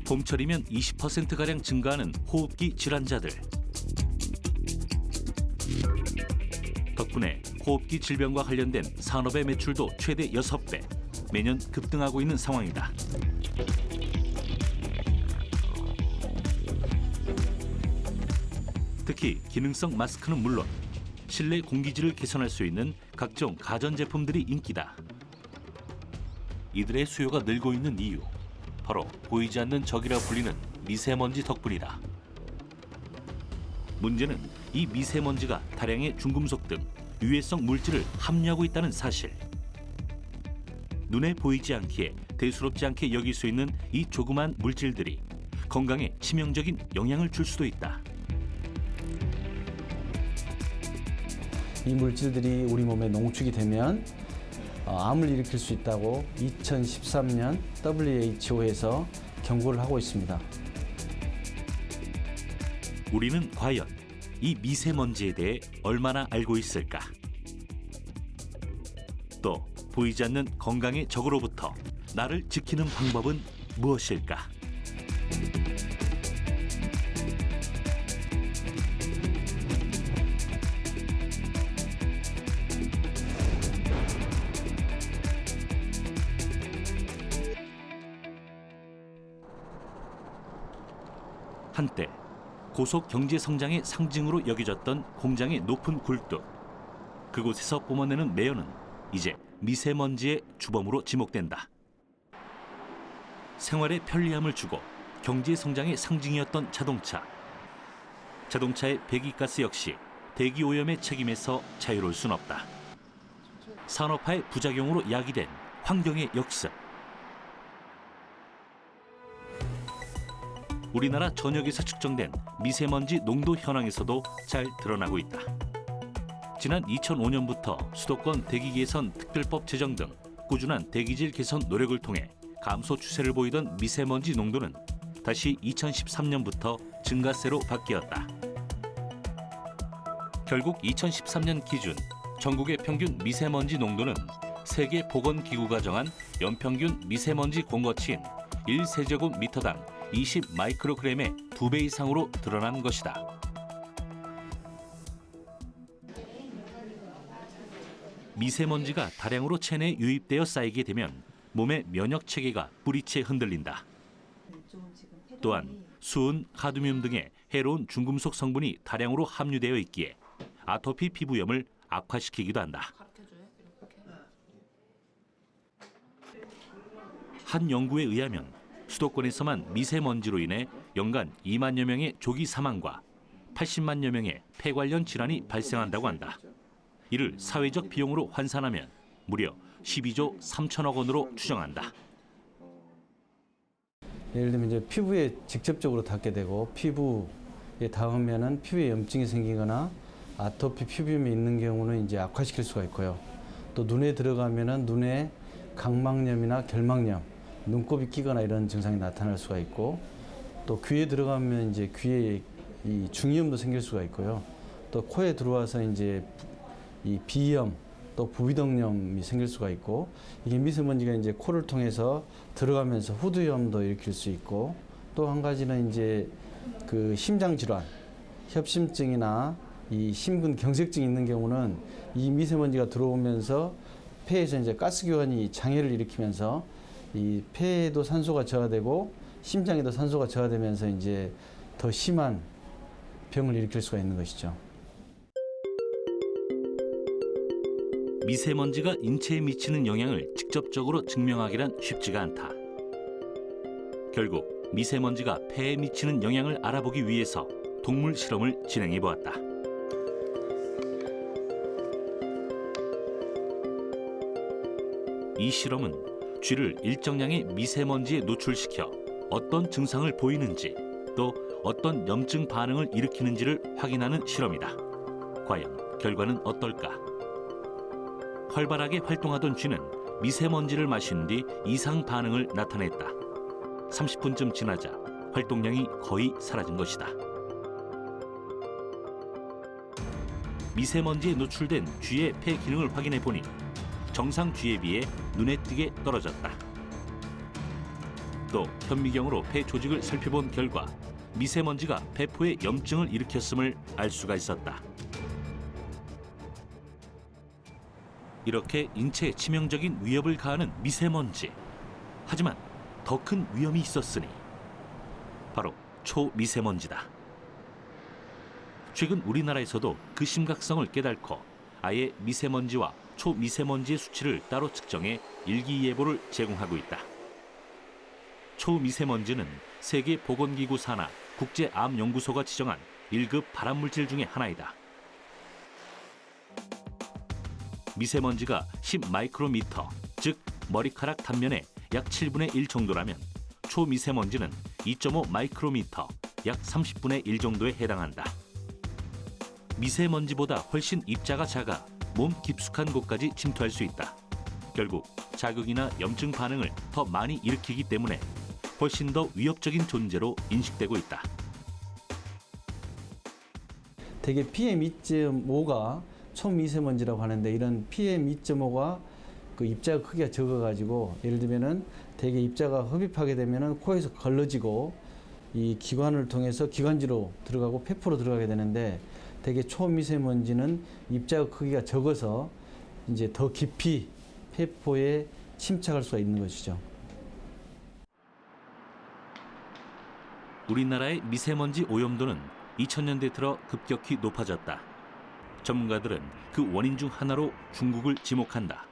봄철이면 20%가량 증가하는 호흡기 질환자들. 덕분에 호흡기 질병과 관련된 산업의 매출도 최대 6배, 매년 급등하고 있는 상황이다. 특히 기능성 마스크는 물론 실내 공기질을 개선할 수 있는 각종 가전제품들이 인기다. 이들의 수요가 늘고 있는 이유, 바로 보이지 않는 적이라 불리는 미세먼지 덕분이다. 문제는 이 미세먼지가 다량의 중금속 등 유해성 물질을 함유하고 있다는 사실. 눈에 보이지 않기에 대수롭지 않게 여길 수 있는 이 조그만 물질들이 건강에 치명적인 영향을 줄 수도 있다. 이 물질들이 우리 몸에 농축이 되면 암을 일으킬 수 있다고 2013년 WHO에서 경고를 하고 있습니다. 우리는 과연 이 미세먼지에 대해 얼마나 알고 있을까? 또 보이지 않는 건강의 적으로부터 나를 지키는 방법은 무엇일까? 한때 고속 경제 성장의 상징으로 여겨졌던 공장의 높은 굴뚝. 그곳에서 뿜어내는 매연은 이제 미세먼지의 주범으로 지목된다. 생활에 편리함을 주고 경제 성장의 상징이었던 자동차. 자동차의 배기가스 역시 대기 오염의 책임에서 자유로울 순 없다. 산업화의 부작용으로 야기된 환경의 역습. 우리나라 전역에서 측정된 미세먼지 농도 현황에서도 잘 드러나고 있다. 지난 2005년부터 수도권 대기 개선 특별법 제정 등 꾸준한 대기질 개선 노력을 통해 감소 추세를 보이던 미세먼지 농도는 다시 2013년부터 증가세로 바뀌었다. 결국 2013년 기준 전국의 평균 미세먼지 농도는 세계보건기구가 정한 연평균 미세먼지 공거치인 1세제곱미터당 20 마이크로그램의 2배 이상으로 드러난 것이다. 미세먼지가 다량으로 체내에 유입되어 쌓이게 되면 몸의 면역 체계가 뿌리채 흔들린다. 또한 수은, 카드뮴 등의 해로운 중금속 성분이 다량으로 함유되어 있기에 아토피 피부염을 악화시키기도 한다. 한 연구에 의하면 수도권에서만 미세먼지로 인해 연간 2만여 명의 조기 사망과 80만여 명의 폐 관련 질환이 발생한다고 한다. 이를 사회적 비용으로 환산하면 무려 12조 3천억 원으로 추정한다. 예를 들면 이제 피부에 직접적으로 닿게 되고 피부에 닿으면은 피부에 염증이 생기거나 아토피 피부염이 있는 경우는 이제 악화시킬 수가 있고요. 또 눈에 들어가면은 눈에 각막염이나 결막염, 눈곱이 끼거나 이런 증상이 나타날 수가 있고, 또 귀에 들어가면 이제 귀에 이 중이염도 생길 수가 있고요. 또 코에 들어와서 이제 이 비염, 또 부비동염이 생길 수가 있고, 이게 미세먼지가 이제 코를 통해서 들어가면서 후두염도 일으킬 수 있고, 또 한 가지는 이제 그 심장 질환, 협심증이나 이 심근 경색증이 있는 경우는 이 미세먼지가 들어오면서 폐에서 이제 가스교환이 장애를 일으키면서 이 폐에도 산소가 저하되고 심장에도 산소가 저하되면서 이제 더 심한 병을 일으킬 수가 있는 것이죠. 미세먼지가 인체에 미치는 영향을 직접적으로 증명하기란 쉽지가 않다. 결국 미세먼지가 폐에 미치는 영향을 알아보기 위해서 동물 실험을 진행해 보았다. 이 실험은 쥐를 일정량의 미세먼지에 노출시켜 어떤 증상을 보이는지 또 어떤 염증 반응을 일으키는지를 확인하는 실험이다. 과연 결과는 어떨까? 활발하게 활동하던 쥐는 미세먼지를 마신 뒤 이상 반응을 나타냈다. 30분쯤 지나자 활동량이 거의 사라진 것이다. 미세먼지에 노출된 쥐의 폐 기능을 확인해 보니 정상 쥐에 비해 눈에 띄게 떨어졌다. 또 현미경으로 폐 조직을 살펴본 결과 미세먼지가 폐포에 염증을 일으켰음을 알 수가 있었다. 이렇게 인체에 치명적인 위협을 가하는 미세먼지. 하지만 더 큰 위험이 있었으니 바로 초미세먼지다. 최근 우리나라에서도 그 심각성을 깨닫고 아예 미세먼지와 초미세먼지의 수치를 따로 측정해 일기예보를 제공하고 있다. 초미세먼지는 세계보건기구 산하 국제암연구소가 지정한 1급 발암물질 중에 하나이다. 미세먼지가 10마이크로미터, 즉 머리카락 단면의 약 7분의 1 정도라면 초미세먼지는 2.5 마이크로미터, 약 30분의 1 정도에 해당한다. 미세먼지보다 훨씬 입자가 작아 몸 깊숙한 곳까지 침투할 수 있다. 결국 자극이나 염증 반응을 더 많이 일으키기 때문에 훨씬 더 위협적인 존재로 인식되고 있다. 대개 PM2.5가 초미세먼지라고 하는데 이런 PM2.5가 그 입자 크기가 적어가지고 예를 들면은 대개 입자가 흡입하게 되면은 코에서 걸러지고 이 기관을 통해서 기관지로 들어가고 폐포로 들어가게 되는데 대개 초미세먼지는 입자 크기가 적어서 이제 더 깊이 폐포에 침착할 수가 있는 것이죠. 우리나라의 미세먼지 오염도는 2000년대 들어 급격히 높아졌다. 전문가들은 그 원인 중 하나로 중국을 지목한다.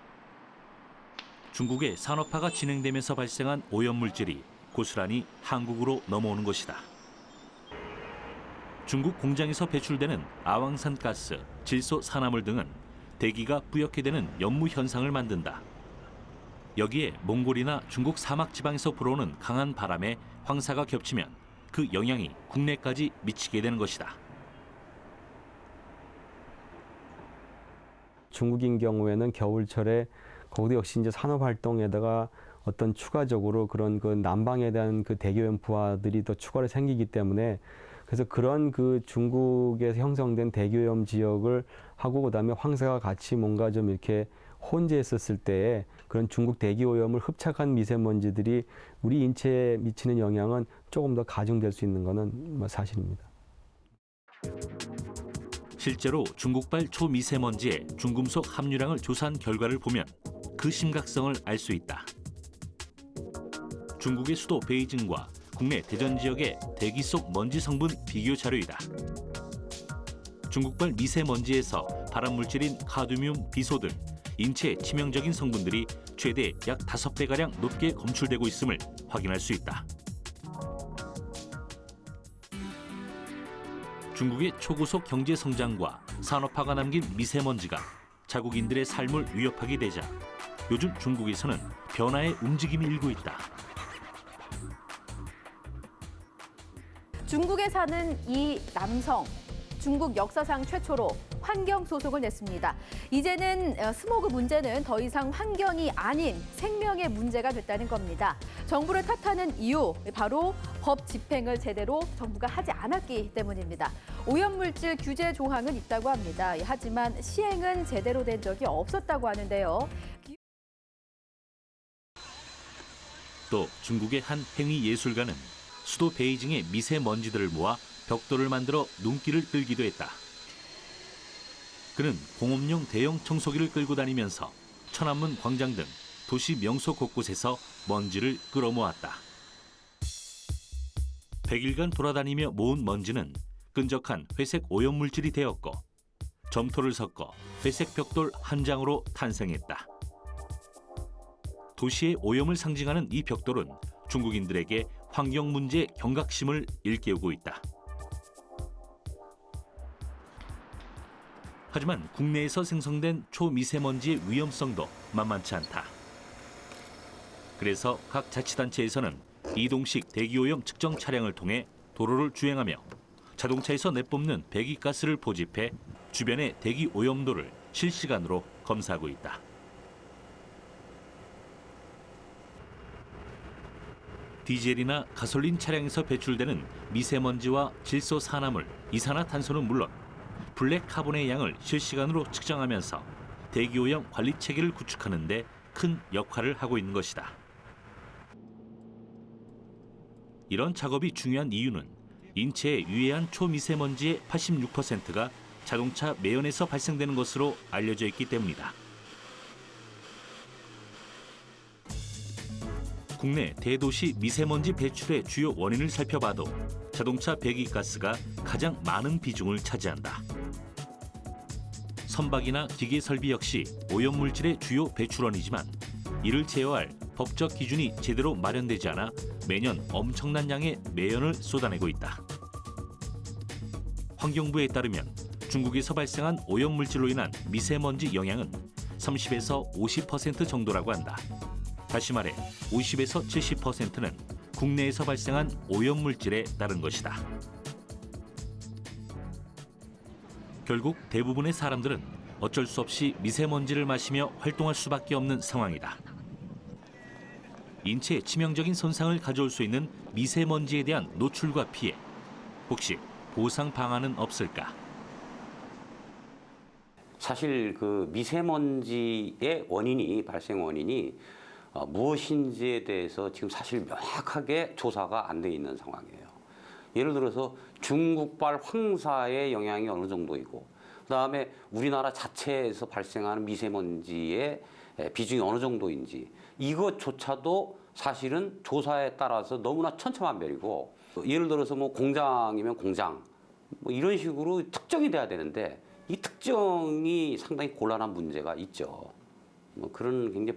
중국의 산업화가 진행되면서 발생한 오염물질이 고스란히 한국으로 넘어오는 것이다. 중국 공장에서 배출되는 아왕산 가스, 질소 산화물 등은 대기가 뿌옇게 되는 연무 현상을 만든다. 여기에 몽골이나 중국 사막 지방에서 불어오는 강한 바람에 황사가 겹치면 그 영향이 국내까지 미치게 되는 것이다. 중국인 경우에는 겨울철에 거기도 역시 이제 산업 활동에다가 어떤 추가적으로 그런 그 난방에 대한 그 대기오염 부하들이 더 추가로 생기기 때문에 그래서 그런 그 중국에서 형성된 대기오염 지역을 하고 그다음에 황사가 같이 뭔가 좀 이렇게 혼재했었을 때에 그런 중국 대기오염을 흡착한 미세먼지들이 우리 인체에 미치는 영향은 조금 더 가중될 수 있는 것은 사실입니다. 실제로 중국발 초미세먼지의 중금속 함유량을 조사한 결과를 보면 그 심각성을 알 수 있다. 중국의 수도 베이징과 국내 대전 지역의 대기 속 먼지 성분 비교 자료이다. 중국발 미세먼지에서 발암물질인 카드뮴, 비소 등 인체에 치명적인 성분들이 최대 약 5배가량 높게 검출되고 있음을 확인할 수 있다. 중국의 초고속 경제 성장과 산업화가 남긴 미세먼지가 자국인들의 삶을 위협하게 되자 요즘 중국에서는 변화의 움직임이 일고 있다. 중국에 사는 이 남성, 중국 역사상 최초로 환경 소송을 냈습니다. 이제는 스모그 문제는 더 이상 환경이 아닌 생명의 문제가 됐다는 겁니다. 정부를 탓하는 이유, 바로 법 집행을 제대로 정부가 하지 않았기 때문입니다. 오염물질 규제 조항은 있다고 합니다. 하지만 시행은 제대로 된 적이 없었다고 하는데요. 또 중국의 한 행위 예술가는 수도 베이징의 미세먼지들을 모아 벽돌을 만들어 눈길을 끌기도 했다. 그는 공업용 대형 청소기를 끌고 다니면서 천안문 광장 등 도시 명소 곳곳에서 먼지를 끌어모았다. 100일간 돌아다니며 모은 먼지는 끈적한 회색 오염물질이 되었고 점토를 섞어 회색 벽돌 한 장으로 탄생했다. 도시의 오염을 상징하는 이 벽돌은 중국인들에게 환경 문제의 경각심을 일깨우고 있다. 하지만 국내에서 생성된 초미세먼지의 위험성도 만만치 않다. 그래서 각 자치단체에서는 이동식 대기오염 측정 차량을 통해 도로를 주행하며 자동차에서 내뿜는 배기가스를 포집해 주변의 대기 오염도를 실시간으로 검사하고 있다. 디젤이나 가솔린 차량에서 배출되는 미세먼지와 질소 산화물, 이산화탄소는 물론 블랙 카본의 양을 실시간으로 측정하면서 대기오염 관리 체계를 구축하는 데 큰 역할을 하고 있는 것이다. 이런 작업이 중요한 이유는 인체에 유해한 초미세먼지의 86%가 자동차 매연에서 발생되는 것으로 알려져 있기 때문이다. 국내 대도시 미세먼지 배출의 주요 원인을 살펴봐도 자동차 배기가스가 가장 많은 비중을 차지한다. 선박이나 기계 설비 역시 오염물질의 주요 배출원이지만 이를 제어할 법적 기준이 제대로 마련되지 않아 매년 엄청난 양의 매연을 쏟아내고 있다. 환경부에 따르면 중국에서 발생한 오염물질로 인한 미세먼지 영향은 30에서 50% 정도라고 한다. 다시 말해 50에서 70%는 국내에서 발생한 오염물질에 따른 것이다. 결국 대부분의 사람들은 어쩔 수 없이 미세먼지를 마시며 활동할 수밖에 없는 상황이다. 인체에 치명적인 손상을 가져올 수 있는 미세먼지에 대한 노출과 피해, 혹시 보상 방안은 없을까? 사실 그 미세먼지의 발생 원인이 무엇인지에 대해서 지금 사실 명확하게 조사가 안 돼 있는 상황이에요. 예를 들어서 중국발 황사의 영향이 어느 정도이고, 그다음에 우리나라 자체에서 발생하는 미세먼지의 비중이 어느 정도인지, 이것조차도 사실은 조사에 따라서 너무나 천차만별이고, 예를 들어서 뭐 공장이면 공장, 뭐 이런 식으로 특정이 돼야 되는데 이 특정이 상당히 곤란한 문제가 있죠. 뭐 그런 굉장히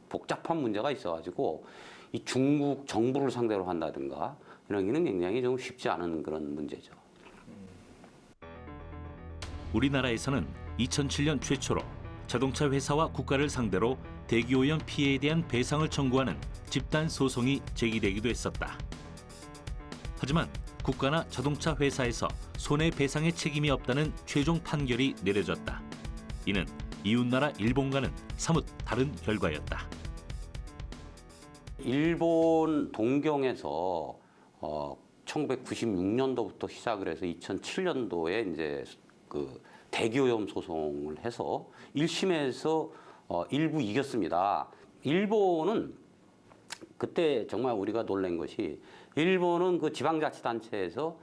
복잡한 문제가 있어가지고 이 중국 정부를 상대로 한다든가 이런 게는 굉장히 좀 쉽지 않은 그런 문제죠. 우리나라에서는 2007년 최초로 자동차 회사와 국가를 상대로 대기오염 피해에 대한 배상을 청구하는 집단 소송이 제기되기도 했었다. 하지만 국가나 자동차 회사에서 손해배상의 책임이 없다는 최종 판결이 내려졌다. 이는 이웃나라 일본과는 사뭇 다른 결과였다. 일본 동경에서 1996년도부터 시작을 해서 2007년도에 이제 그 대기오염 소송을 해서 1심에서 일부 이겼습니다. 일본은 그때 정말 우리가 놀란 것이, 일본은 그 지방자치단체에서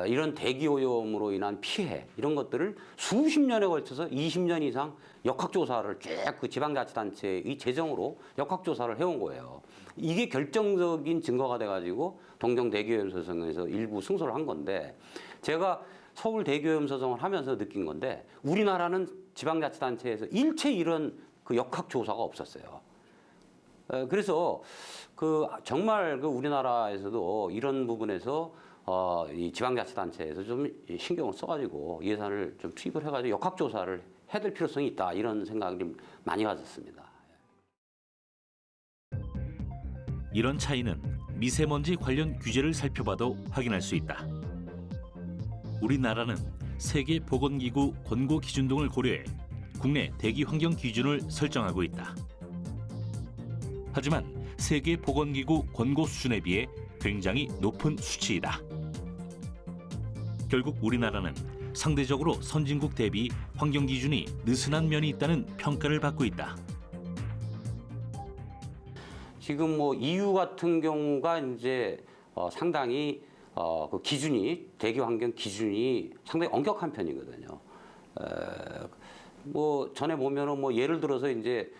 이런 대기오염으로 인한 피해 이런 것들을 수십 년에 걸쳐서 20년 이상 역학조사를 쭉 그 지방자치단체의 재정으로 역학조사를 해온 거예요. 이게 결정적인 증거가 돼가지고 동경 대기오염 소송에서 일부 승소를 한 건데, 제가 서울 대기오염 소송을 하면서 느낀 건데, 우리나라는 지방자치단체에서 일체 이런 그 역학조사가 없었어요. 그래서 그 정말 그 우리나라에서도 이런 부분에서 이 지방자치단체에서 좀 신경을 써가지고 예산을 좀 투입을 해가지고 역학조사를 해야 될 필요성이 있다, 이런 생각을 많이 가졌습니다. 이런 차이는 미세먼지 관련 규제를 살펴봐도 확인할 수 있다. 우리나라는 세계보건기구 권고 기준 등을 고려해 국내 대기 환경 기준을 설정하고 있다. 하지만 세계보건기구 권고 수준에 비해 굉장히 높은 수치이다. 결국 우리나라는 상대적으로 선진국 대비 환경 기준이 느슨한 면이 있다는 평가를 받고 있다. 지금 뭐 EU 같은 경우가 이제 상당히 그 기준이, 대기 환경 기준이 상당히 엄격한 편이거든요. 뭐 전에 보면은 뭐 예를 들어서 이제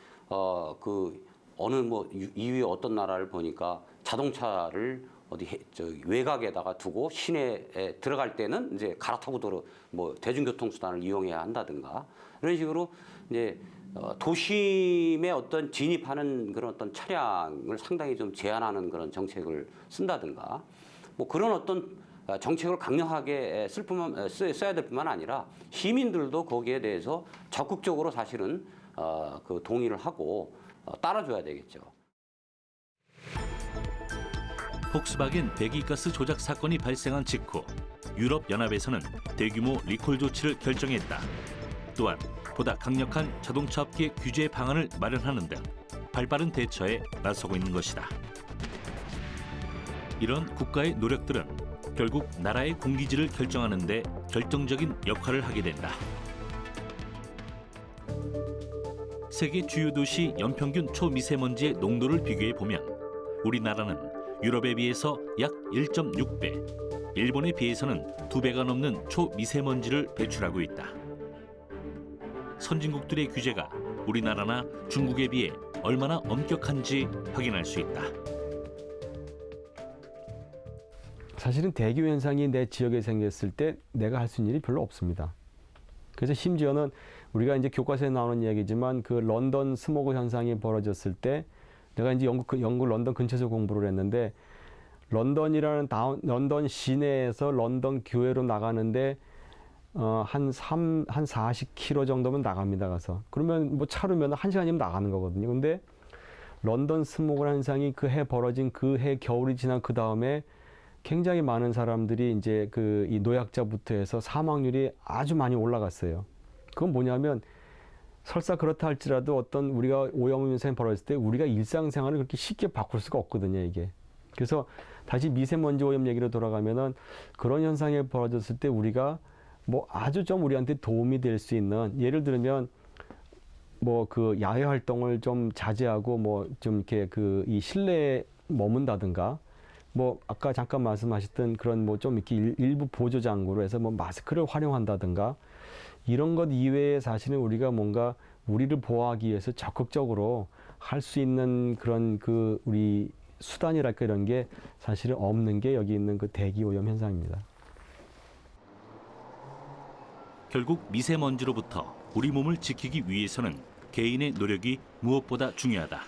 그 어느 뭐 EU의 어떤 나라를 보니까 자동차를 어디 외곽에다가 두고 시내에 들어갈 때는 이제 갈아타고 뭐 대중교통 수단을 이용해야 한다든가, 이런 식으로 이제 도심에 어떤 진입하는 그런 어떤 차량을 상당히 좀 제한하는 그런 정책을 쓴다든가, 뭐 그런 어떤 정책을 강력하게 써야 될 뿐만 아니라 시민들도 거기에 대해서 적극적으로 사실은 그 동의를 하고 따라줘야 되겠죠. 폭스바겐 배기가스 조작 사건이 발생한 직후 유럽연합에서는 대규모 리콜 조치를 결정했다. 또한 보다 강력한 자동차 업계 규제 방안을 마련하는 등 발빠른 대처에 나서고 있는 것이다. 이런 국가의 노력들은 결국 나라의 공기질을 결정하는 데 결정적인 역할을 하게 된다. 세계 주요 도시 연평균 초미세먼지의 농도를 비교해 보면 우리나라는 유럽에 비해서 약 1.6배, 일본에 비해서는 2배가 넘는 초미세먼지를 배출하고 있다. 선진국들의 규제가 우리나라나 중국에 비해 얼마나 엄격한지 확인할 수 있다. 사실은 대기오 현상이 내 지역에 생겼을 때 내가 할 수 있는 일이 별로 없습니다. 그래서 심지어는 우리가 이제 교과서에 나오는 얘기지만 그 런던 스모그 현상이 벌어졌을 때 내가 이제 영국 런던 근처에서 공부를 했는데 런던이라는 런던 시내에서 런던 교외로 나가는데 한 40km 정도면 나갑니다. 가서. 그러면 뭐 차로면 1시간이면 나가는 거거든요. 근데 런던 스모그 현상이 그 해 벌어진 그 해 겨울이 지난 그 다음에 굉장히 많은 사람들이 이제 이 노약자부터 해서 사망률이 아주 많이 올라갔어요. 그건 뭐냐면 설사 그렇다 할지라도 어떤 우리가 오염 현상이 벌어졌을 때 우리가 일상생활을 그렇게 쉽게 바꿀 수가 없거든요, 이게. 그래서 다시 미세먼지 오염 얘기로 돌아가면은 그런 현상이 벌어졌을 때 우리가 뭐 아주 좀 우리한테 도움이 될 수 있는, 예를 들면 뭐 그 야외 활동을 좀 자제하고 뭐 좀 이렇게 이 실내에 머문다든가, 뭐 아까 잠깐 말씀하셨던 그런 뭐 좀 이렇게 일부 보조 장구로 해서 뭐 마스크를 활용한다든가, 이런 것 이외에 사실은 우리가 뭔가 우리를 보호하기 위해서 적극적으로 할 수 있는 그런 우리 수단이랄까 이런 게 사실은 없는 게 여기 있는 그 대기 오염 현상입니다. 결국 미세먼지로부터 우리 몸을 지키기 위해서는 개인의 노력이 무엇보다 중요하다.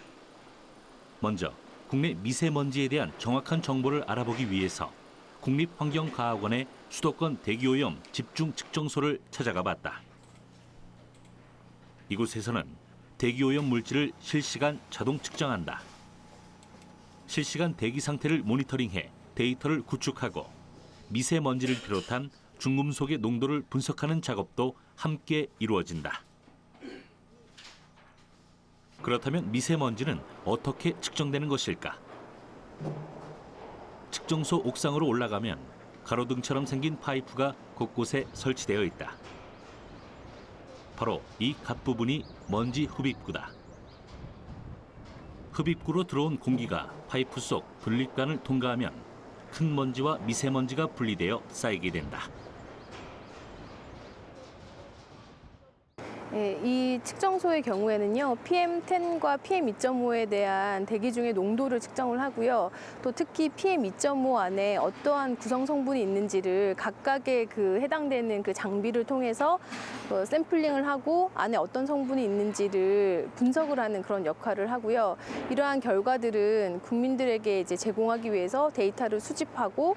먼저 국내 미세먼지에 대한 정확한 정보를 알아보기 위해서 국립환경과학원의 수도권 대기오염 집중 측정소를 찾아가 봤다. 이곳에서는 대기오염 물질을 실시간 자동 측정한다. 실시간 대기 상태를 모니터링해 데이터를 구축하고 미세먼지를 비롯한 중금속의 농도를 분석하는 작업도 함께 이루어진다. 그렇다면 미세먼지는 어떻게 측정되는 것일까? 측정소 옥상으로 올라가면 가로등처럼 생긴 파이프가 곳곳에 설치되어 있다. 바로 이 갓부분이 먼지 흡입구다. 흡입구로 들어온 공기가 파이프 속 분립관을 통과하면 큰 먼지와 미세먼지가 분리되어 쌓이게 된다. 네, 이 측정소의 경우에는요, PM10과 PM2.5에 대한 대기 중의 농도를 측정을 하고요. 또 특히 PM2.5 안에 어떠한 구성 성분이 있는지를 각각의 해당되는 장비를 통해서 샘플링을 하고 안에 어떤 성분이 있는지를 분석을 하는 그런 역할을 하고요. 이러한 결과들은 국민들에게 이제 제공하기 위해서 데이터를 수집하고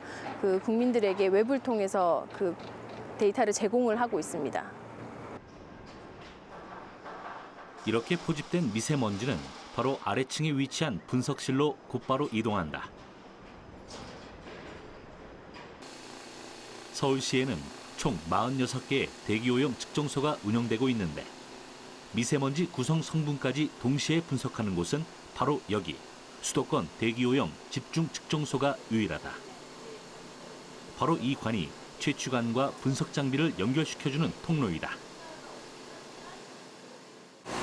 국민들에게 웹을 통해서 데이터를 제공을 하고 있습니다. 이렇게 포집된 미세먼지는 바로 아래층에 위치한 분석실로 곧바로 이동한다. 서울시에는 총 46개의 대기오염 측정소가 운영되고 있는데 미세먼지 구성 성분까지 동시에 분석하는 곳은 바로 여기 수도권 대기오염 집중 측정소가 유일하다. 바로 이 관이 채취관과 분석 장비를 연결시켜주는 통로이다.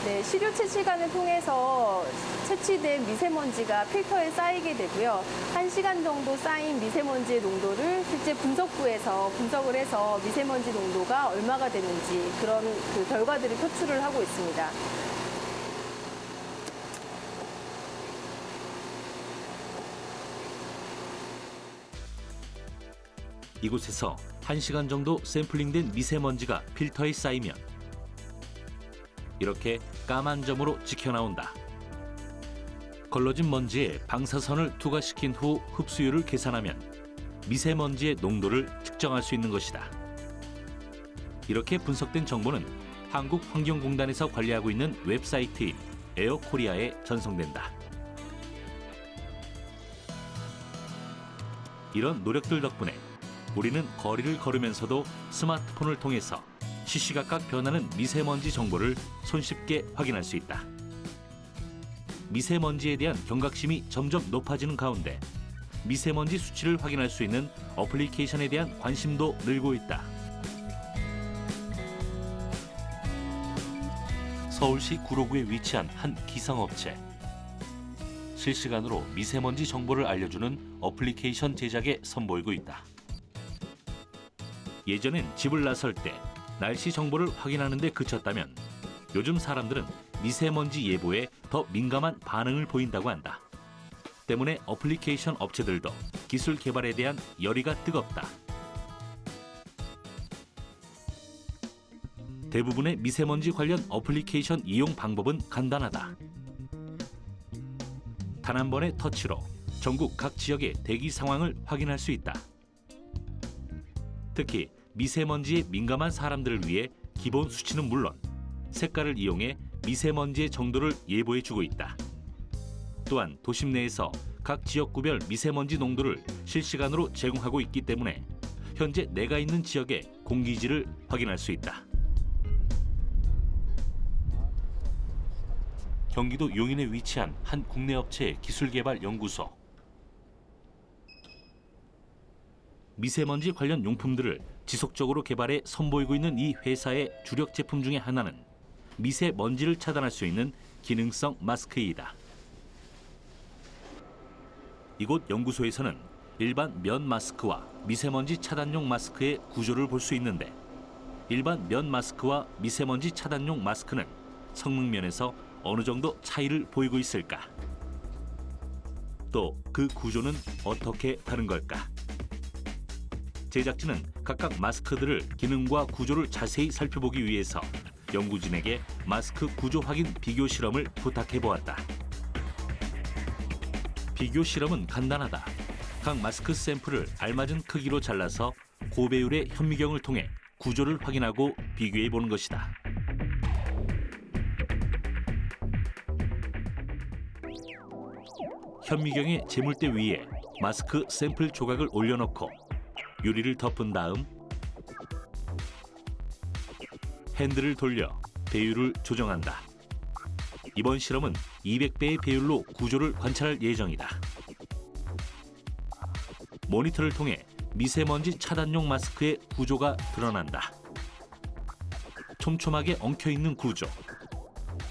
네, 시료 채취관을 통해서 채취된 미세먼지가 필터에 쌓이게 되고요. 1시간 정도 쌓인 미세먼지의 농도를 실제 분석부에서 분석을 해서 미세먼지 농도가 얼마가 되는지 그런 결과들을 표출을 하고 있습니다. 이곳에서 1시간 정도 샘플링된 미세먼지가 필터에 쌓이면 이렇게 까만 점으로 찍혀나온다. 걸러진 먼지에 방사선을 투과시킨 후 흡수율을 계산하면 미세먼지의 농도를 측정할 수 있는 것이다. 이렇게 분석된 정보는 한국환경공단에서 관리하고 있는 웹사이트인 에어코리아에 전송된다. 이런 노력들 덕분에 우리는 거리를 걸으면서도 스마트폰을 통해서 시시각각 변하는 미세먼지 정보를 손쉽게 확인할 수 있다. 미세먼지에 대한 경각심이 점점 높아지는 가운데 미세먼지 수치를 확인할 수 있는 어플리케이션에 대한 관심도 늘고 있다. 서울시 구로구에 위치한 한 기상업체. 실시간으로 미세먼지 정보를 알려주는 어플리케이션 제작에 선보이고 있다. 예전엔 집을 나설 때 날씨 정보를 확인하는 데 그쳤다면 요즘 사람들은 미세먼지 예보에 더 민감한 반응을 보인다고 한다. 때문에 어플리케이션 업체들도 기술 개발에 대한 열의가 뜨겁다. 대부분의 미세먼지 관련 어플리케이션 이용 방법은 간단하다. 단 한 번의 터치로 전국 각 지역의 대기 상황을 확인할 수 있다. 특히 미세먼지에 민감한 사람들을 위해 기본 수치는 물론 색깔을 이용해 미세먼지의 정도를 예보해주고 있다. 또한 도심 내에서 각 지역구별 미세먼지 농도를 실시간으로 제공하고 있기 때문에 현재 내가 있는 지역의 공기질을 확인할 수 있다. 경기도 용인에 위치한 한 국내 업체의 기술개발연구소. 미세먼지 관련 용품들을 지속적으로 개발해 선보이고 있는 이 회사의 주력 제품 중에 하나는 미세먼지를 차단할 수 있는 기능성 마스크이다. 이곳 연구소에서는 일반 면 마스크와 미세먼지 차단용 마스크의 구조를 볼 수 있는데 일반 면 마스크와 미세먼지 차단용 마스크는 성능 면에서 어느 정도 차이를 보이고 있을까? 또 그 구조는 어떻게 다른 걸까? 제작진은 각각 마스크들을 기능과 구조를 자세히 살펴보기 위해서 연구진에게 마스크 구조 확인 비교 실험을 부탁해 보았다. 비교 실험은 간단하다. 각 마스크 샘플을 알맞은 크기로 잘라서 고배율의 현미경을 통해 구조를 확인하고 비교해 보는 것이다. 현미경의 재물대 위에 마스크 샘플 조각을 올려놓고 유리를 덮은 다음 핸들을 돌려 배율을 조정한다. 이번 실험은 200배의 배율로 구조를 관찰할 예정이다. 모니터를 통해 미세먼지 차단용 마스크의 구조가 드러난다. 촘촘하게 엉켜있는 구조.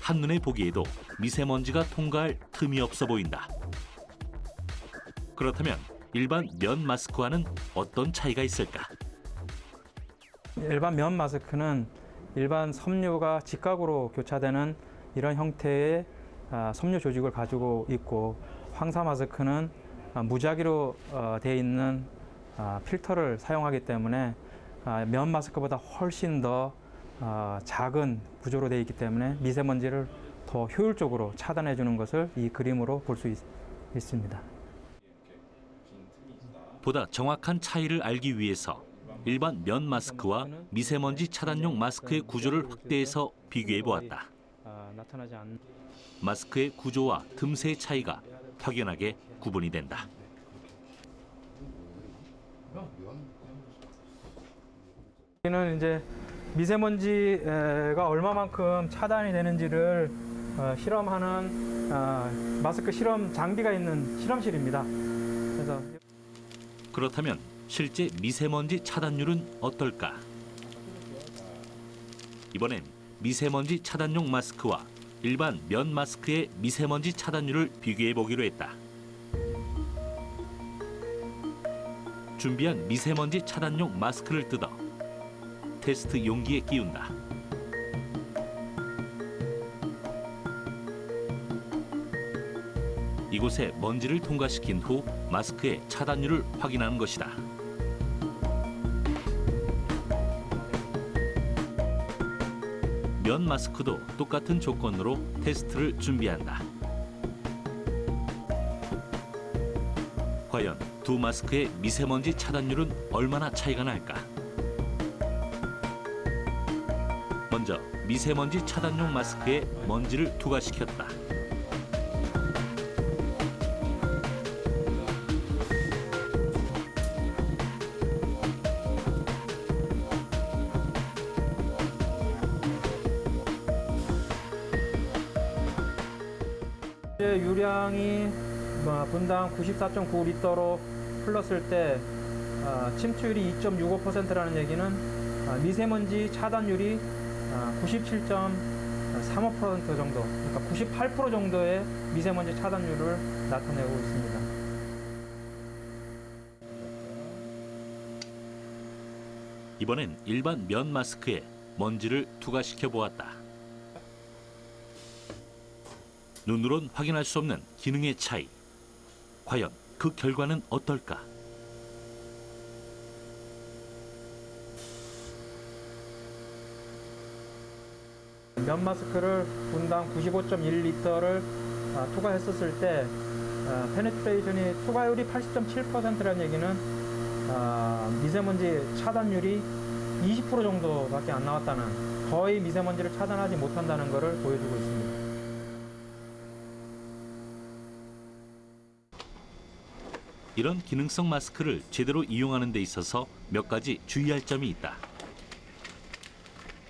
한눈에 보기에도 미세먼지가 통과할 틈이 없어 보인다. 그렇다면 일반 면 마스크와는 어떤 차이가 있을까? 일반 면 마스크는 일반 섬유가 직각으로 교차되는 이런 형태의 섬유 조직을 가지고 있고 황사 마스크는 무작위로 되어 있는 필터를 사용하기 때문에 면 마스크보다 훨씬 더 작은 구조로 되어 있기 때문에 미세먼지를 더 효율적으로 차단해 주는 것을 이 그림으로 볼 수 있습니다. 보다 정확한 차이를 알기 위해서 일반 면 마스크와 미세먼지 차단용 마스크의 구조를 확대해서 비교해 보았다. 나타나지 않는 마스크의 구조와 틈새의 차이가 확연하게 구분이 된다. 여기는 이제 미세먼지가 얼마만큼 차단이 되는지를 실험하는 마스크 실험 장비가 있는 실험실입니다. 그래서 그렇다면 실제 미세먼지 차단율은 어떨까? 이번엔 미세먼지 차단용 마스크와 일반 면 마스크의 미세먼지 차단율을 비교해 보기로 했다. 준비한 미세먼지 차단용 마스크를 뜯어 테스트 용기에 끼운다. 이곳에 먼지를 통과시킨 후 마스크의 차단율을 확인하는 것이다. 면 마스크도 똑같은 조건으로 테스트를 준비한다. 과연 두 마스크의 미세먼지 차단율은 얼마나 차이가 날까? 먼저 미세먼지 차단용 마스크에 먼지를 투과시켰다. 유량이 분당 94.9리터로 흘렀을 때 침투율이 2.65%라는 얘기는 미세먼지 차단율이 3% 정도, 그러니까 98% 정도의 미세먼지 차단율을 나타내고 있습니다. 이번엔 일반 면 마스크에 먼지를 투과시켜 보았다. 눈으론 확인할 수 없는 기능의 차이. 과연 그 결과는 어떨까? 면 마스크를 분당 95.1리터를 투과했었을 때 페네트레이션이 투과율이 80.7%라는 얘기는 미세먼지 차단율이 20% 정도밖에 안 나왔다는, 거의 미세먼지를 차단하지 못한다는 것을 보여주고 있습니다. 이런 기능성 마스크를 제대로 이용하는 데 있어서 몇 가지 주의할 점이 있다.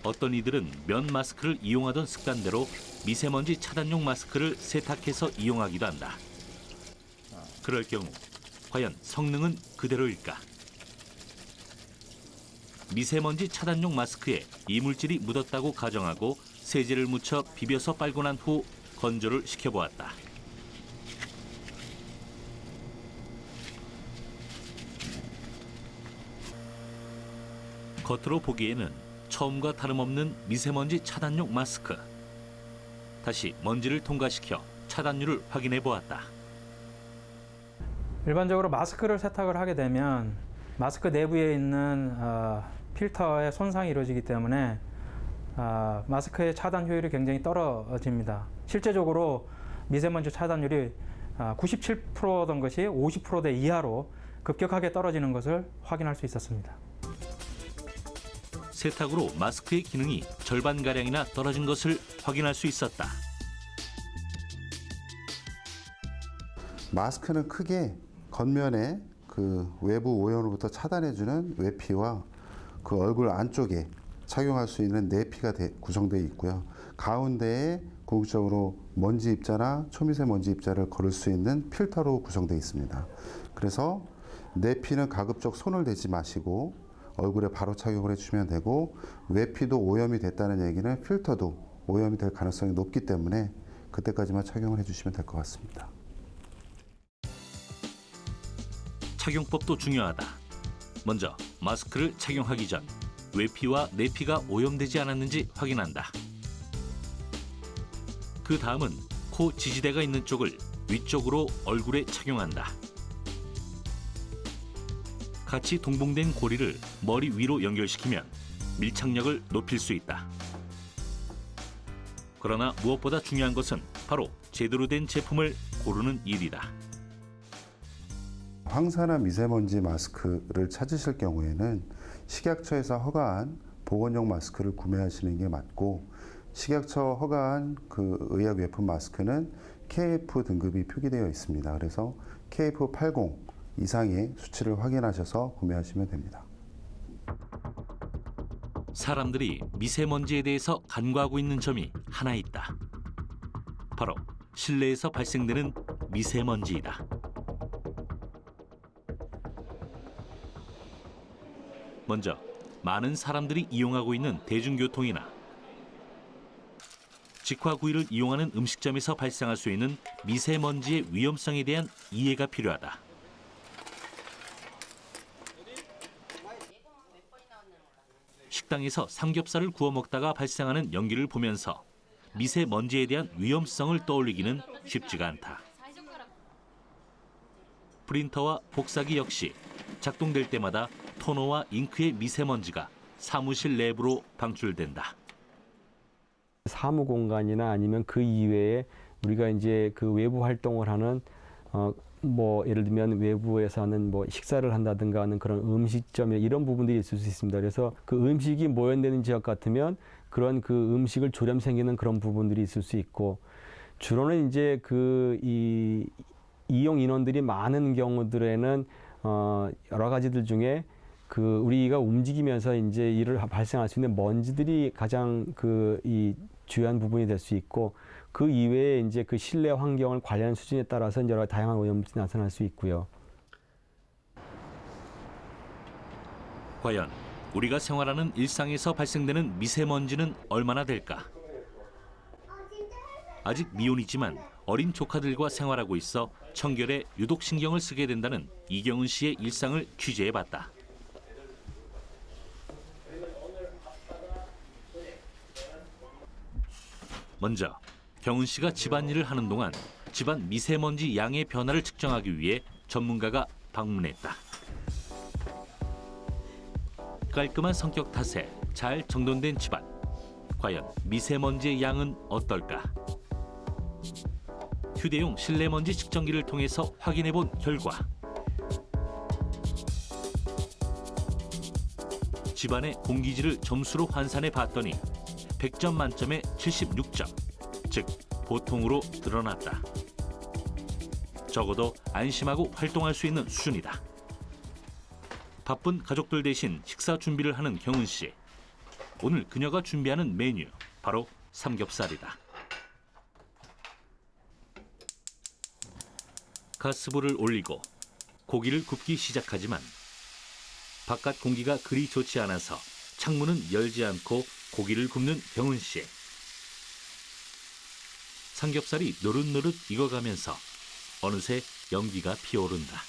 어떤 이들은 면 마스크를 이용하던 습관대로 미세먼지 차단용 마스크를 세탁해서 이용하기도 한다. 그럴 경우 과연 성능은 그대로일까? 미세먼지 차단용 마스크에 이물질이 묻었다고 가정하고 세제를 묻혀 비벼서 빨고 난 후 건조를 시켜보았다. 겉으로 보기에는 처음과 다름없는 미세먼지 차단용 마스크. 다시 먼지를 통과시켜 차단율을 확인해 보았다. 일반적으로 마스크를 세탁을 하게 되면 마스크 내부에 있는 필터에 손상이 이루어지기 때문에 마스크의 차단 효율이 굉장히 떨어집니다. 실제적으로 미세먼지 차단율이 97%던 것이 50%대 이하로 급격하게 떨어지는 것을 확인할 수 있었습니다. 세탁으로 마스크의 기능이 절반가량이나 떨어진 것을 확인할 수 있었다. 마스크는 크게 겉면에 그 외부 오염으로부터 차단해주는 외피와 그 얼굴 안쪽에 착용할 수 있는 내피가 구성되어 있고요. 가운데에 궁극적으로 먼지 입자나 초미세먼지 입자를 걸을 수 있는 필터로 구성되어 있습니다. 그래서 내피는 가급적 손을 대지 마시고 얼굴에 바로 착용을 해주시면 되고, 외피도 오염이 됐다는 얘기는 필터도 오염이 될 가능성이 높기 때문에 그때까지만 착용을 해주시면 될 것 같습니다. 착용법도 중요하다. 먼저 마스크를 착용하기 전 외피와 내피가 오염되지 않았는지 확인한다. 그 다음은 코 지지대가 있는 쪽을 위쪽으로 얼굴에 착용한다. 같이 동봉된 고리를 머리 위로 연결시키면 밀착력을 높일 수 있다. 그러나 무엇보다 중요한 것은 바로 제대로 된 제품을 고르는 일이다. 황사나 미세먼지 마스크를 찾으실 경우에는 식약처에서 허가한 보건용 마스크를 구매하시는 게 맞고, 식약처 허가한 그 의약외품 마스크는 KF 등급이 표기되어 있습니다. 그래서 KF80 이상의 수치를 확인하셔서 구매하시면 됩니다. 사람들이 미세먼지에 대해서 간과하고 있는 점이 하나 있다. 바로 실내에서 발생되는 미세먼지이다. 먼저 많은 사람들이 이용하고 있는 대중교통이나 직화구이를 이용하는 음식점에서 발생할 수 있는 미세먼지의 위험성에 대한 이해가 필요하다. 식당에서 삼겹살을 구워 먹다가 발생하는 연기를 보면서 미세먼지에 대한 위험성을 떠올리기는 쉽지가 않다. 프린터와 복사기 역시 작동될 때마다 토너와 잉크의 미세먼지가 사무실 내부로 방출된다. 사무 공간이나 아니면 그 이외에 우리가 이제 그 외부 활동을 하는 뭐 예를 들면 외부에서 하는 뭐 식사를 한다든가 하는 그런 음식점에 이런 부분들이 있을 수 있습니다. 그래서 그 음식이 모연되는 지역 같으면 그런 그 음식을 조렴 생기는 그런 부분들이 있을 수 있고, 주로는 이제 그 이용 인원들이 많은 경우들에는 여러 가지들 중에 그 우리가 움직이면서 이제 일을 발생할 수 있는 먼지들이 가장 이 주요한 부분이 될 수 있고, 그 이외에 이제 그 실내 환경을 관리하는 수준에 따라서 여러 다양한 오염물질이 나타날 수 있고요. 과연 우리가 생활하는 일상에서 발생되는 미세먼지는 얼마나 될까? 아직 미혼이지만 어린 조카들과 생활하고 있어 청결에 유독 신경을 쓰게 된다는 이경은 씨의 일상을 취재해봤다. 먼저 경은 씨가 집안일을 하는 동안 집안 미세먼지 양의 변화를 측정하기 위해 전문가가 방문했다. 깔끔한 성격 탓에 잘 정돈된 집안. 과연 미세먼지의 양은 어떨까? 휴대용 실내먼지 측정기를 통해서 확인해본 결과 집안의 공기질을 점수로 환산해 봤더니 100점 만점에 76점, 즉 보통으로 드러났다. 적어도 안심하고 활동할 수 있는 수준이다. 바쁜 가족들 대신 식사 준비를 하는 경은 씨. 오늘 그녀가 준비하는 메뉴, 바로 삼겹살이다. 가스불을 올리고 고기를 굽기 시작하지만 바깥 공기가 그리 좋지 않아서 창문은 열지 않고 고기를 굽는 경은 씨. 삼겹살이 노릇노릇 익어가면서 어느새 연기가 피어오른다.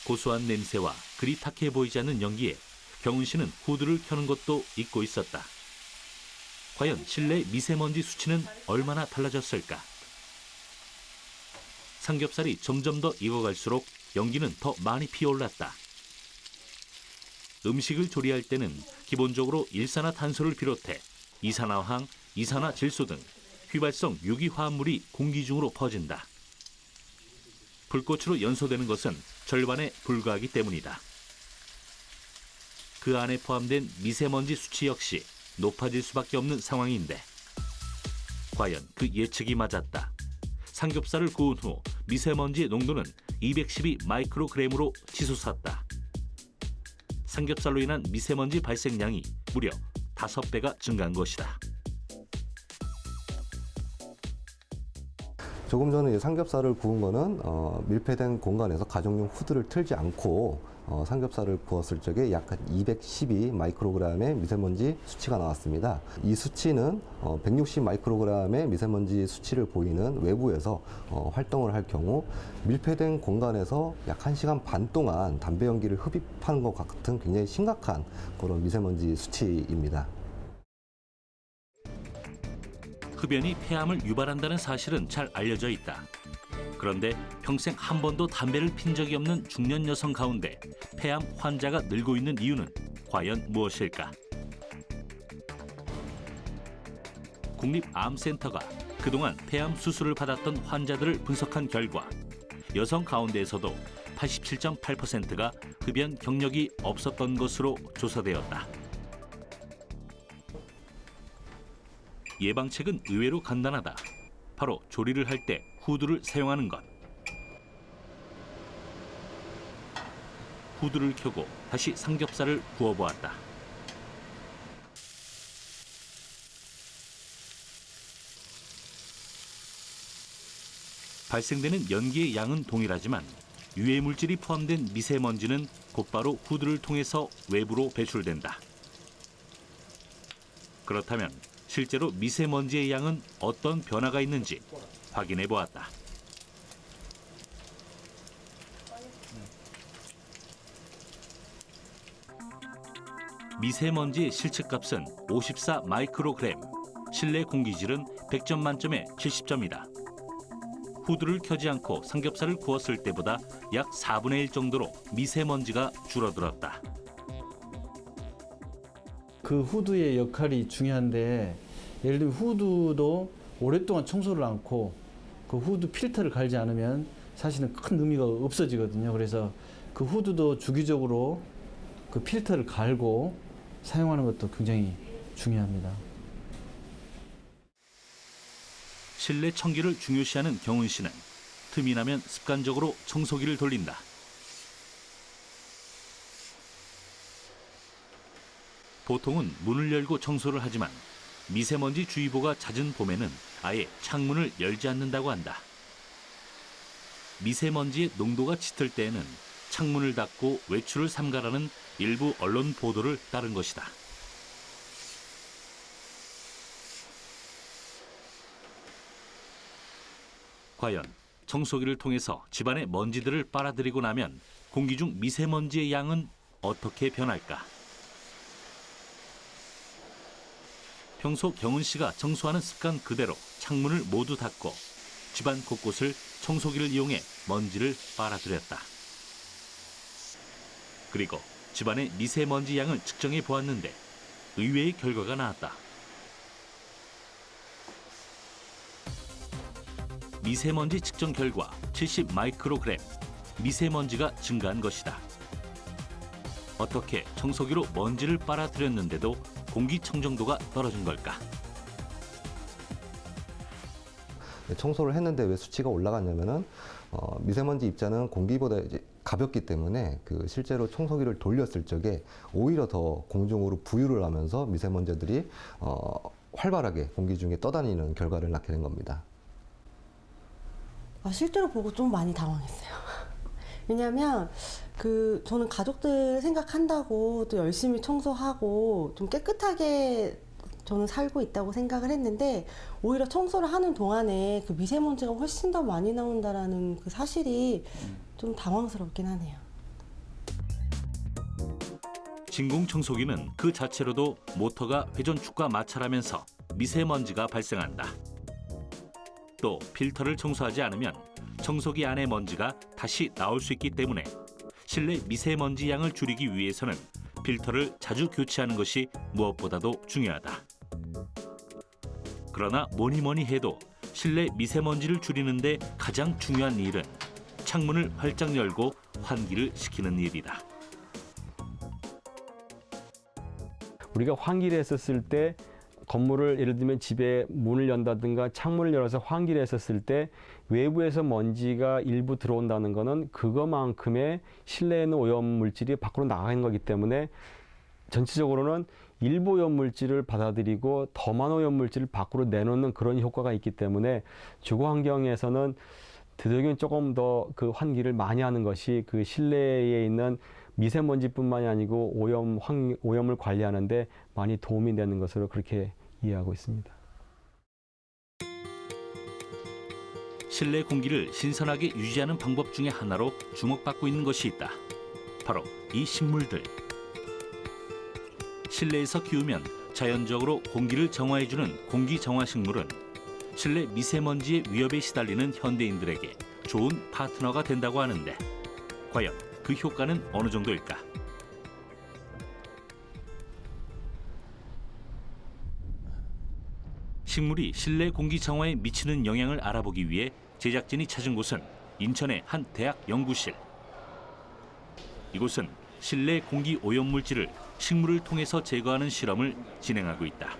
고소한 냄새와 그리 탁해 보이지 않는 연기에 경은 씨는 후드를 켜는 것도 잊고 있었다. 과연 실내 미세먼지 수치는 얼마나 달라졌을까? 삼겹살이 점점 더 익어갈수록 연기는 더 많이 피어올랐다. 음식을 조리할 때는 기본적으로 일산화탄소를 비롯해 이산화황, 이산화질소 등 휘발성 유기화합물이 공기 중으로 퍼진다. 불꽃으로 연소되는 것은 절반에 불과하기 때문이다. 그 안에 포함된 미세먼지 수치 역시 높아질 수밖에 없는 상황인데 과연 그 예측이 맞았다. 삼겹살을 구운 후 미세먼지의 농도는 212 마이크로그램으로 치솟았다. 삼겹살로 인한 미세먼지 발생량이 무려 5배가 증가한 것이다. 조금 전에 삼겹살을 구운 거는 밀폐된 공간에서 가정용 후드를 틀지 않고 삼겹살을 구웠을 적에 약 212 마이크로그램의 미세먼지 수치가 나왔습니다. 이 수치는 160 마이크로그램의 미세먼지 수치를 보이는 외부에서 활동을 할 경우 밀폐된 공간에서 약 1시간 반 동안 담배 연기를 흡입하는 것 같은 굉장히 심각한 그런 미세먼지 수치입니다. 흡연이 폐암을 유발한다는 사실은 잘 알려져 있다. 그런데 평생 한 번도 담배를 핀 적이 없는 중년 여성 가운데 폐암 환자가 늘고 있는 이유는 과연 무엇일까? 국립암센터가 그동안 폐암 수술을 받았던 환자들을 분석한 결과 여성 가운데에서도 87.8%가 흡연 경력이 없었던 것으로 조사되었다. 예방책은 의외로 간단하다. 바로 조리를 할 때 후드를 사용하는 것. 후드를 켜고 다시 삼겹살을 구워보았다. 발생되는 연기의 양은 동일하지만 유해 물질이 포함된 미세먼지는 곧바로 후드를 통해서 외부로 배출된다. 그렇다면 실제로 미세먼지의 양은 어떤 변화가 있는지 확인해 보았다. 미세먼지의 실측값은 54 마이크로그램, 실내 공기질은 100점 만점에 70점이다. 후드를 켜지 않고 삼겹살을 구웠을 때보다 약 4분의 1 정도로 미세먼지가 줄어들었다. 그 후드의 역할이 중요한데 예를 들면 후드도 오랫동안 청소를 않고 그 후드 필터를 갈지 않으면 사실은 큰 의미가 없어지거든요. 그래서 그 후드도 주기적으로 그 필터를 갈고 사용하는 것도 굉장히 중요합니다. 실내 청기를 중요시하는 경은 씨는 틈이 나면 습관적으로 청소기를 돌린다. 보통은 문을 열고 청소를 하지만 미세먼지 주의보가 잦은 봄에는 아예 창문을 열지 않는다고 한다. 미세먼지의 농도가 짙을 때에는 창문을 닫고 외출을 삼가라는 일부 언론 보도를 따른 것이다. 과연 청소기를 통해서 집안의 먼지들을 빨아들이고 나면 공기 중 미세먼지의 양은 어떻게 변할까? 평소 경은 씨가 청소하는 습관 그대로 창문을 모두 닫고 집안 곳곳을 청소기를 이용해 먼지를 빨아들였다. 그리고 집안의 미세먼지 양을 측정해 보았는데 의외의 결과가 나왔다. 미세먼지 측정 결과 70 마이크로그램, 미세먼지가 증가한 것이다. 어떻게 청소기로 먼지를 빨아들였는데도 공기청정도가 떨어진 걸까? 청소를 했는데 왜 수치가 올라갔냐면은 미세먼지 입자는 공기보다 이제 가볍기 때문에 실제로 청소기를 돌렸을 적에 오히려 더 공중으로 부유를 하면서 미세먼지들이 활발하게 공기 중에 떠다니는 결과를 낳게 된 겁니다. 실제로 보고 좀 많이 당황했어요. 왜냐하면 저는 가족들 생각한다고 또 열심히 청소하고 좀 깨끗하게 저는 살고 있다고 생각을 했는데 오히려 청소를 하는 동안에 미세먼지가 훨씬 더 많이 나온다라는 사실이 좀 당황스럽긴 하네요. 진공청소기는 그 자체로도 모터가 회전축과 마찰하면서 미세먼지가 발생한다. 또 필터를 청소하지 않으면 청소기 안의 먼지가 다시 나올 수 있기 때문에 실내 미세먼지 양을 줄이기 위해서는 필터를 자주 교체하는 것이 무엇보다도 중요하다. 그러나 뭐니 해도 실내 미세먼지를 줄이는데 가장 중요한 일은 창문을 활짝 열고 환기를 시키는 일이다. 우리가 환기를 했었을 때 건물을 예를 들면 집에 문을 연다든가 창문을 열어서 환기를 했었을 때 외부에서 먼지가 일부 들어온다는 거는 그것만큼의 실내에 있는 오염물질이 밖으로 나가는 거기 때문에 전체적으로는 일부 오염물질을 받아들이고 더 많은 오염물질을 밖으로 내놓는 그런 효과가 있기 때문에 주거 환경에서는 되도록이면 조금 더 환기를 많이 하는 것이 실내에 있는 미세먼지뿐만이 아니고 오염을 관리하는데 많이 도움이 되는 것으로 그렇게 이해하고 있습니다. 실내 공기를 신선하게 유지하는 방법 중에 하나로 주목받고 있는 것이 있다. 바로 이 식물들. 실내에서 키우면 자연적으로 공기를 정화해주는 공기정화식물은 실내 미세먼지의 위협에 시달리는 현대인들에게 좋은 파트너가 된다고 하는데 과연 그 효과는 어느 정도일까? 식물이 실내 공기 정화에 미치는 영향을 알아보기 위해 제작진이 찾은 곳은 인천의 한 대학 연구실. 이곳은 실내 공기 오염물질을 식물을 통해서 제거하는 실험을 진행하고 있다.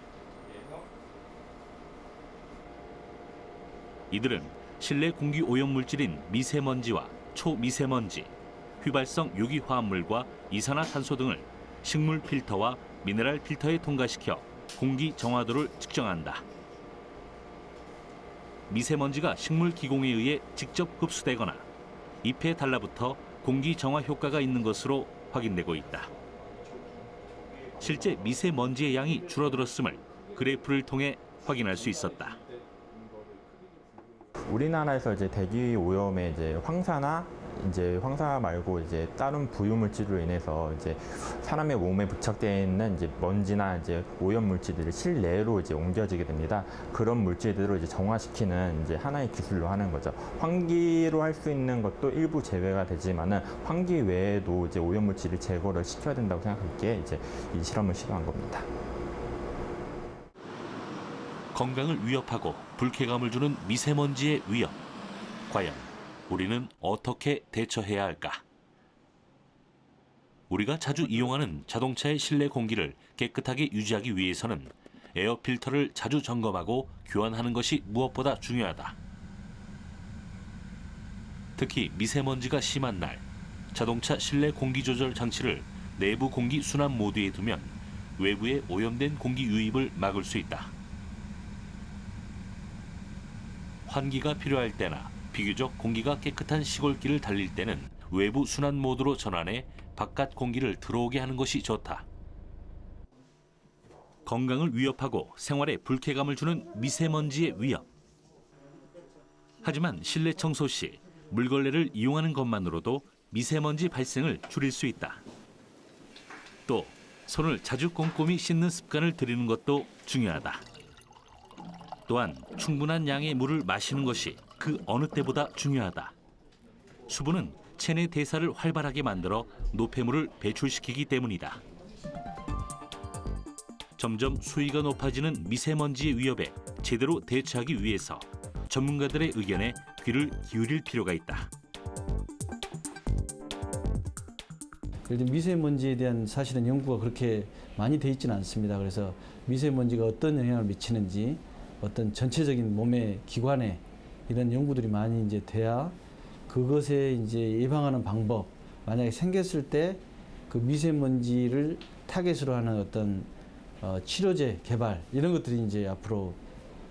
이들은 실내 공기 오염물질인 미세먼지와 초미세먼지, 휘발성 유기화합물과 이산화탄소 등을 식물 필터와 미네랄 필터에 통과시켜 공기 정화도를 측정한다. 미세먼지가 식물 기공에 의해 직접 흡수되거나 잎에 달라붙어 공기 정화 효과가 있는 것으로 확인되고 있다. 실제 미세먼지의 양이 줄어들었음을 그래프를 통해 확인할 수 있었다. 우리나라에서 대기 오염에 황사나 황사 말고 다른 부유물질로 인해서 사람의 몸에 부착되어 있는 먼지나 오염 물질들이 실내로 옮겨지게 됩니다. 그런 물질들을 정화시키는 하나의 기술로 하는 거죠. 환기로 할 수 있는 것도 일부 제외가 되지만은 환기 외에도 오염 물질을 제거를 시켜야 된다고 생각하기에 이 실험을 시도한 겁니다. 건강을 위협하고 불쾌감을 주는 미세먼지의 위협. 과연 우리는 어떻게 대처해야 할까? 우리가 자주 이용하는 자동차의 실내 공기를 깨끗하게 유지하기 위해서는 에어 필터를 자주 점검하고 교환하는 것이 무엇보다 중요하다. 특히 미세먼지가 심한 날, 자동차 실내 공기 조절 장치를 내부 공기 순환 모드에 두면 외부의 오염된 공기 유입을 막을 수 있다. 환기가 필요할 때나 비교적 공기가 깨끗한 시골길을 달릴 때는 외부 순환 모드로 전환해 바깥 공기를 들어오게 하는 것이 좋다. 건강을 위협하고 생활에 불쾌감을 주는 미세먼지의 위협. 하지만 실내 청소 시 물걸레를 이용하는 것만으로도 미세먼지 발생을 줄일 수 있다. 또 손을 자주 꼼꼼히 씻는 습관을 들이는 것도 중요하다. 또한 충분한 양의 물을 마시는 것이 그 어느 때보다 중요하다. 수분은 체내 대사를 활발하게 만들어 노폐물을 배출시키기 때문이다. 점점 수위가 높아지는 미세먼지의 위협에 제대로 대처하기 위해서 전문가들의 의견에 귀를 기울일 필요가 있다. 미세먼지에 대한 사실은 연구가 그렇게 많이 돼 있지는 않습니다. 그래서 미세먼지가 어떤 영향을 미치는지 어떤 전체적인 몸의 기관에 이런 연구들이 많이 이제 돼야 그것에 이제 예방하는 방법, 만약에 생겼을 때 그 미세먼지를 타겟으로 하는 어떤 치료제 개발 이런 것들이 이제 앞으로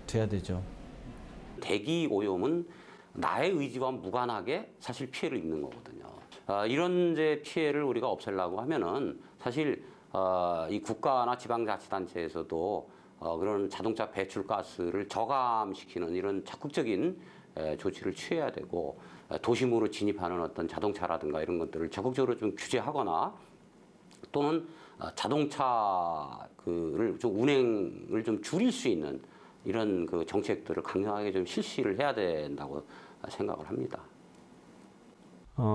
돼야 되죠. 대기 오염은 나의 의지와 무관하게 사실 피해를 입는 거거든요. 이런 이제 피해를 우리가 없애려고 하면은 사실 이 국가나 지방자치단체에서도 그런 자동차 배출가스를 저감시키는 이런 적극적인 조치를 취해야 되고 도심으로 진입하는 어떤 자동차라든가 이런 것들을 적극적으로 좀 규제하거나 또는 자동차를 좀 운행을 좀 줄일 수 있는 이런 그 정책들을 강력하게 좀 실시를 해야 된다고 생각을 합니다.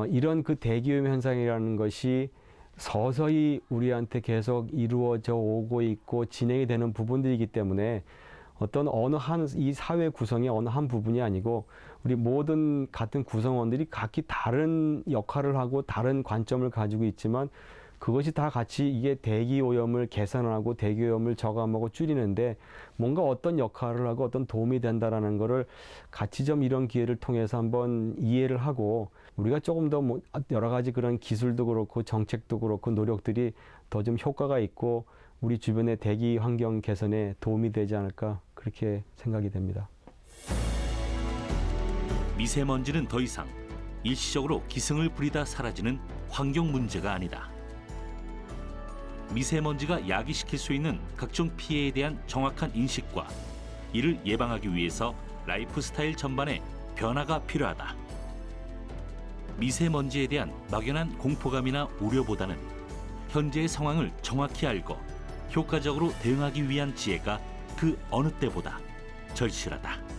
이런 그 대기오염 현상이라는 것이 서서히 우리한테 계속 이루어져 오고 있고 진행이 되는 부분들이기 때문에 어떤 어느 한 이 사회 구성의 어느 한 부분이 아니고 우리 모든 같은 구성원들이 각기 다른 역할을 하고 다른 관점을 가지고 있지만 그것이 다 같이 이게 대기오염을 개선하고 대기오염을 저감하고 줄이는데 뭔가 어떤 역할을 하고 어떤 도움이 된다라는 거를 같이 좀 이런 기회를 통해서 한번 이해를 하고 우리가 조금 더 여러 가지 그런 기술도 그렇고 정책도 그렇고 노력들이 더 좀 효과가 있고 우리 주변의 대기 환경 개선에 도움이 되지 않을까 그렇게 생각이 됩니다. 미세먼지는 더 이상 일시적으로 기승을 부리다 사라지는 환경 문제가 아니다. 미세먼지가 야기시킬 수 있는 각종 피해에 대한 정확한 인식과 이를 예방하기 위해서 라이프 스타일 전반에 변화가 필요하다. 미세먼지에 대한 막연한 공포감이나 우려보다는 현재의 상황을 정확히 알고 효과적으로 대응하기 위한 지혜가 그 어느 때보다 절실하다.